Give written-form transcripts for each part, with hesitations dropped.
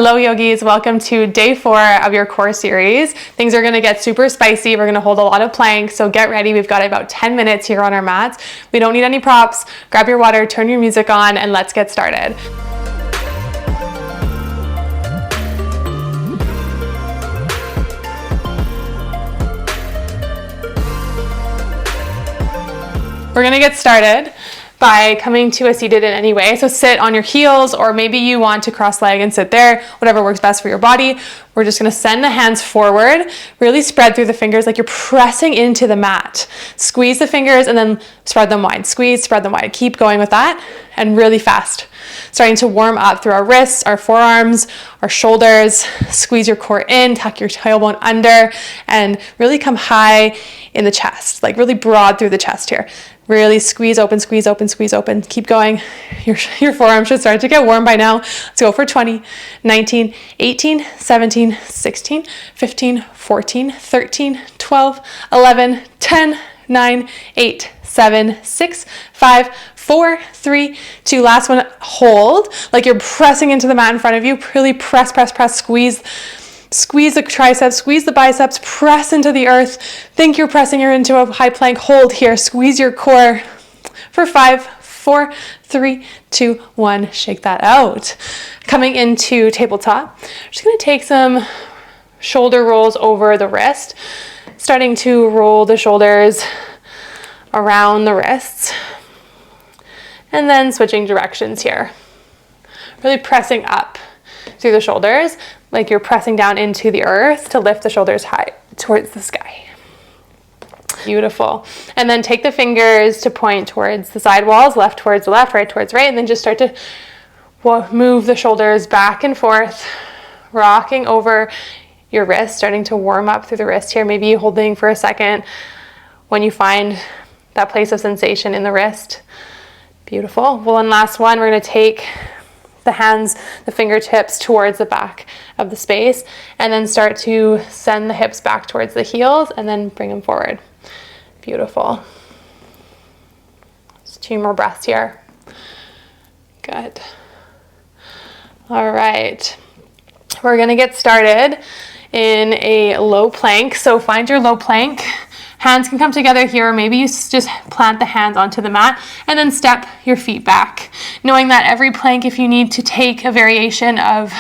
Hello yogis, welcome to day 4 of your core series. Things are gonna get super spicy. We're gonna hold a lot of planks, so get ready. We've got about 10 minutes here on our mats. We don't need any props. Grab your water, turn your music on, and let's get started. We're gonna get started by coming to a seated in any way. So sit on your heels, or maybe you want to cross leg and sit there, whatever works best for your body. We're just gonna send the hands forward, really spread through the fingers like you're pressing into the mat. Squeeze the fingers and then spread them wide. Squeeze, spread them wide. Keep going with that and really fast. Starting to warm up through our wrists, our forearms, our shoulders. Squeeze your core in, tuck your tailbone under, and really come high in the chest, like really broad through the chest here. Really squeeze open, squeeze open, squeeze open. Keep going. Your forearm should start to get warm by now. Let's go for 20, 19, 18, 17, 16, 15, 14, 13, 12, 11, 10, 9, 8, 7, 6, 5, 4, 3, 2. Last one. Hold like you're pressing into the mat in front of you. Really press, press, press. Squeeze the triceps, squeeze the biceps, press into the earth. Think you're pressing into a high plank. Hold here. Squeeze your core for 5, 4, 3, 2, 1. Shake that out. Coming into tabletop. I'm just going to take some shoulder rolls over the wrist. Starting to roll the shoulders around the wrists. And then switching directions here. Really pressing up through the shoulders, like you're pressing down into the earth to lift the shoulders high towards the sky. Beautiful. And then take the fingers to point towards the side walls, left towards the left, right towards right, and then just start to move the shoulders back and forth, rocking over your wrist, starting to warm up through the wrist here, maybe holding for a second when you find that place of sensation in the wrist. Beautiful. Well, and last one, we're going to take the hands, the fingertips towards the back of the space, and then start to send the hips back towards the heels and then bring them forward. Beautiful. Just 2 more breaths here. Good. All right. We're going to get started in a low plank. So find your low plank. Hands can come together here, or maybe you just plant the hands onto the mat and then step your feet back. Knowing that every plank, if you need to take a variation of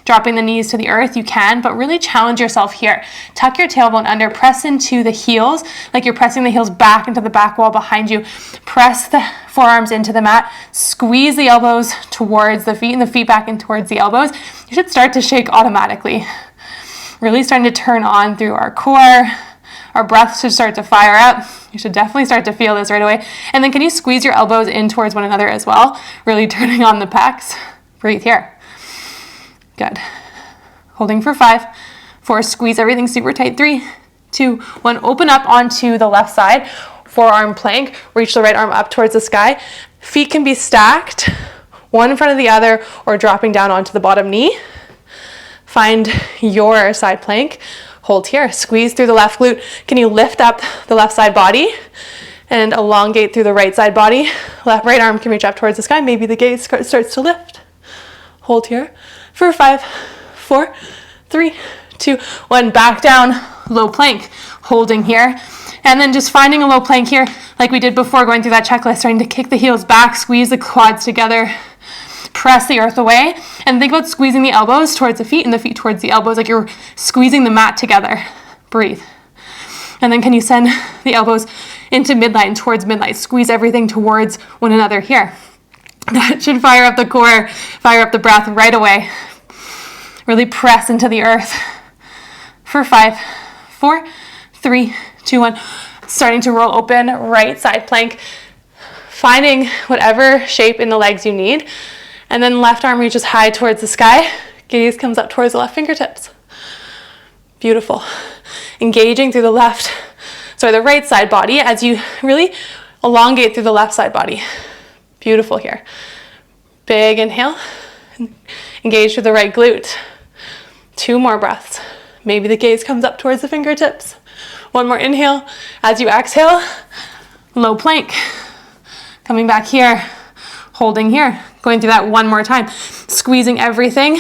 dropping the knees to the earth, you can, but really challenge yourself here. Tuck your tailbone under, press into the heels, like you're pressing the heels back into the back wall behind you. Press the forearms into the mat, squeeze the elbows towards the feet and the feet back in towards the elbows. You should start to shake automatically. Really starting to turn on through our core. Our breath should start to fire up. You should definitely start to feel this right away. And then can you squeeze your elbows in towards one another as well? Really turning on the pecs. Breathe here. Good. Holding for 5, 4, squeeze everything super tight. 3, 2, 1. Open up onto the left side. Forearm plank. Reach the right arm up towards the sky. Feet can be stacked, one in front of the other, or dropping down onto the bottom knee. Find your side plank. Hold here, squeeze through the left glute. Can you lift up the left side body and elongate through the right side body? Right arm can reach up towards the sky. Maybe the gaze starts to lift. Hold here for 5, 4, 3, 2, 1. Back down, low plank. Holding here. And then just finding a low plank here, like we did before, going through that checklist, starting to kick the heels back, squeeze the quads together. Press the earth away, and think about squeezing the elbows towards the feet and the feet towards the elbows, like you're squeezing the mat together. Breathe. And then can you send the elbows into midline, towards midline? Squeeze everything towards one another here. That should fire up the core, fire up the breath right away. Really press into the earth for 5, 4, 3, 2, 1. Starting to roll open, right side plank. Finding whatever shape in the legs you need. And then left arm reaches high towards the sky. Gaze comes up towards the left fingertips. Beautiful. Engaging through the right side body as you really elongate through the left side body. Beautiful here. Big inhale. Engage through the right glute. 2 more breaths. Maybe the gaze comes up towards the fingertips. 1 more inhale. As you exhale, low plank. Coming back here. Holding here, going through that 1 more time, squeezing everything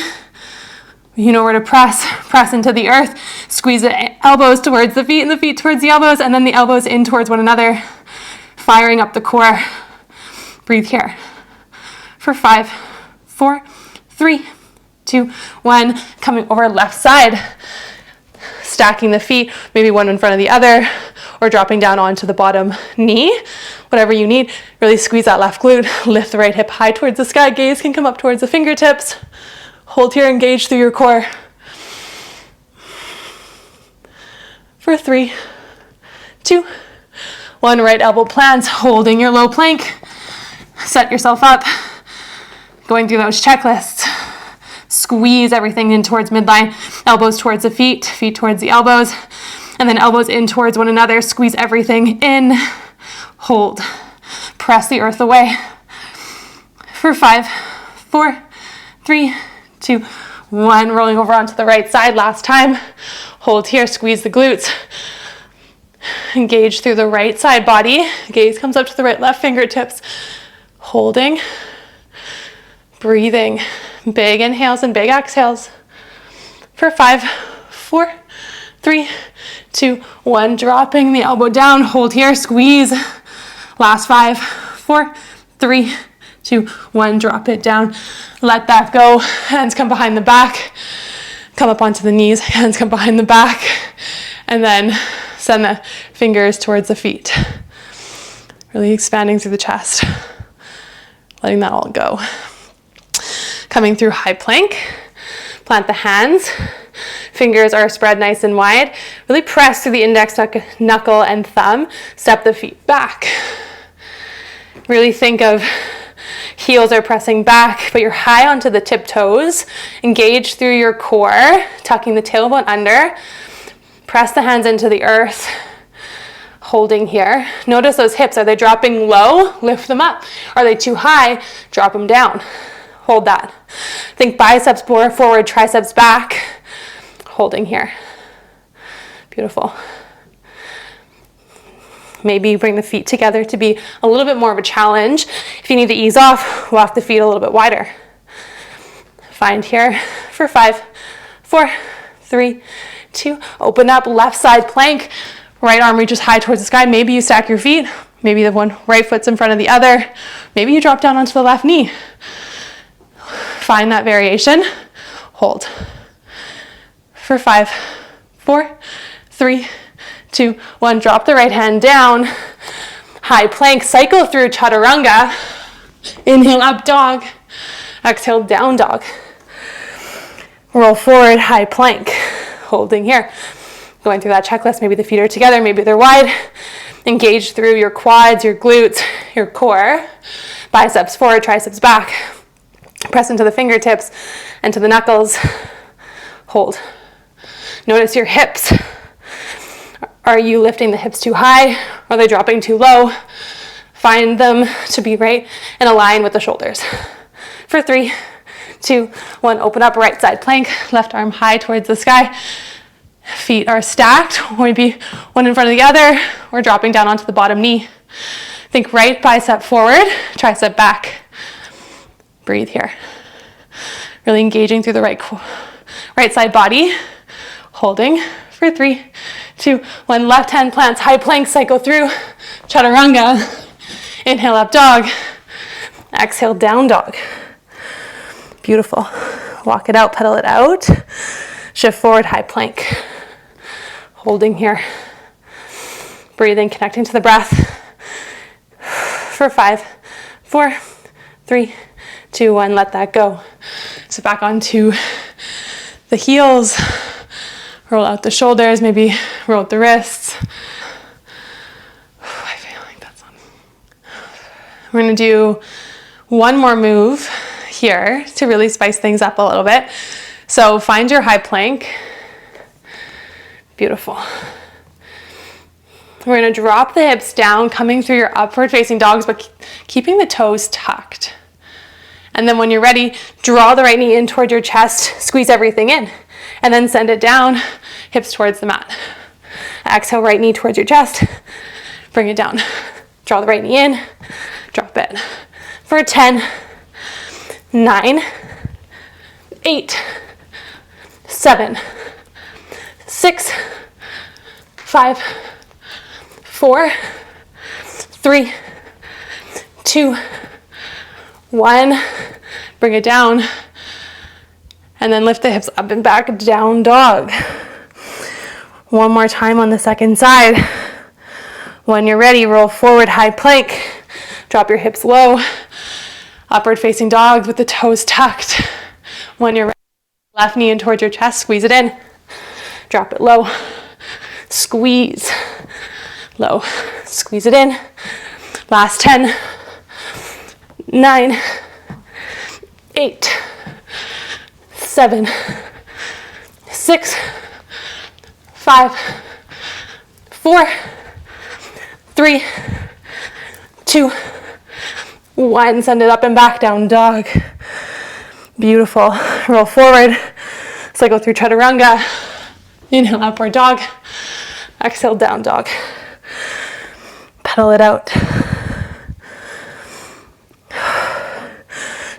You know where to press into the earth, squeeze the elbows towards the feet and the feet towards the elbows, and then the elbows in towards one another, firing up the core. Breathe here. For 5, 4, 3, 2, 1. Coming over left side, stacking the feet, maybe one in front of the other, or dropping down onto the bottom knee, whatever you need. Really squeeze that left glute, lift the right hip high towards the sky, gaze can come up towards the fingertips. Hold here, engage through your core. For 3, 2, 1. Right elbow plants, holding your low plank. Set yourself up. Going through those checklists. Squeeze everything in towards midline. Elbows towards the feet, feet towards the elbows. And then elbows in towards one another. Squeeze everything in. Hold. Press the earth away. For 5, 4, 3, 2, 1. Rolling over onto the right side last time. Hold here, squeeze the glutes. Engage through the right side body. Gaze comes up to the right left fingertips. Holding. Breathing. Big inhales and big exhales. For 5, 4, 3, 2, 1. Dropping the elbow down. Hold here, squeeze. Last 5, 4, 3, 2, 1. Drop it down. Let that go. Hands come behind the back. Come up onto the knees. Hands come behind the back. And then send the fingers towards the feet. Really expanding through the chest. Letting that all go. Coming through high plank. Plant the hands. Fingers are spread nice and wide. Really press through the index knuckle and thumb. Step the feet back. Really think of heels are pressing back, but you're high onto the tiptoes. Engage through your core, tucking the tailbone under. Press the hands into the earth. Holding here. Notice those hips. Are they dropping low? Lift them up. Are they too high? Drop them down. Hold that. Think biceps forward, triceps back. Holding here. Beautiful. Maybe bring the feet together to be a little bit more of a challenge. If you need to ease off, walk the feet a little bit wider. Find here for 5, 4, 3, 2. Open up, left side plank. Right arm reaches high towards the sky. Maybe you stack your feet. Maybe the one right foot's in front of the other. Maybe you drop down onto the left knee. Find that variation. Hold. For 5, 4, 3, 2, 1. Drop the right hand down. High plank. Cycle through chaturanga. Inhale, up dog. Exhale, down dog. Roll forward, high plank. Holding here. Going through that checklist. Maybe the feet are together. Maybe they're wide. Engage through your quads, your glutes, your core. Biceps forward, triceps back. Press into the fingertips and to the knuckles. Hold. Notice your hips. Are you lifting the hips too high? Are they dropping too low? Find them to be right and align with the shoulders. For 3, 2, 1. Open up, right side plank. Left arm high towards the sky. Feet are stacked, maybe one in front of the other, or dropping down onto the bottom knee. Think right bicep forward, tricep back. Breathe here. Really engaging through the right side body. Holding for 3, 2, 1. Left hand plants, high plank, cycle through. Chaturanga. Inhale, up dog. Exhale, down dog. Beautiful. Walk it out, pedal it out. Shift forward, high plank. Holding here. Breathing, connecting to the breath. For 5, 4, 3, 2, 1. Let that go. So back onto the heels. Roll out the shoulders, maybe roll out the wrists. I feel like that's on. We're going to do one more move here to really spice things up a little bit. So find your high plank. Beautiful. We're going to drop the hips down, coming through your upward facing dogs, but keeping the toes tucked. And then when you're ready, draw the right knee in toward your chest, squeeze everything in, and then send it down, hips towards the mat. Exhale, right knee towards your chest, bring it down. Draw the right knee in, drop it. For 10, 9, 8, 7, 6, 5, 4, 3, 2, 1. Bring it down. And then lift the hips up and back, down dog. One more time on the second side. When you're ready, roll forward, high plank. Drop your hips low. Upward facing dog with the toes tucked. When you're ready, left knee in towards your chest, squeeze it in. Drop it low. Squeeze. Low. Squeeze it in. Last 10. 9. 8. 7. 6. 5. 4. 3, 2, 1. Send it up and back, down dog. Beautiful. Roll forward. Cycle through chaturanga. Inhale, upward dog. Exhale, down dog. Pedal it out.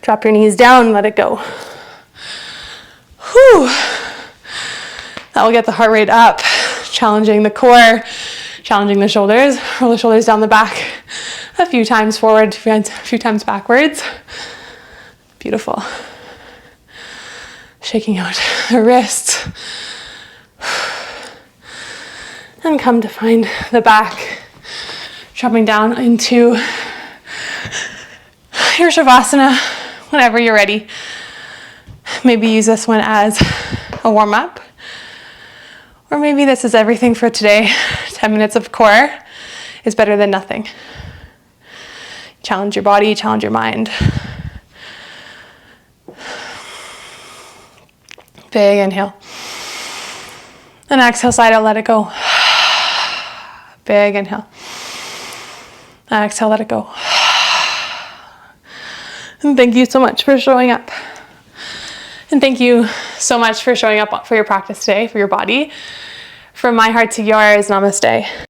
Drop your knees down, let it go. Whew. That will get the heart rate up, challenging the core, challenging the shoulders. Roll the shoulders down the back a few times forward, a few times backwards. Beautiful. Shaking out the wrists. And come to find the back. Dropping down into your Shavasana whenever you're ready. Maybe use this one as a warm-up. Or maybe this is everything for today. 10 minutes of core is better than nothing. Challenge your body, challenge your mind. Big inhale. And exhale, side out, let it go. Big inhale. And exhale, let it go. And thank you so much for showing up. And thank you so much for showing up for your practice today, for your body. From my heart to yours, namaste.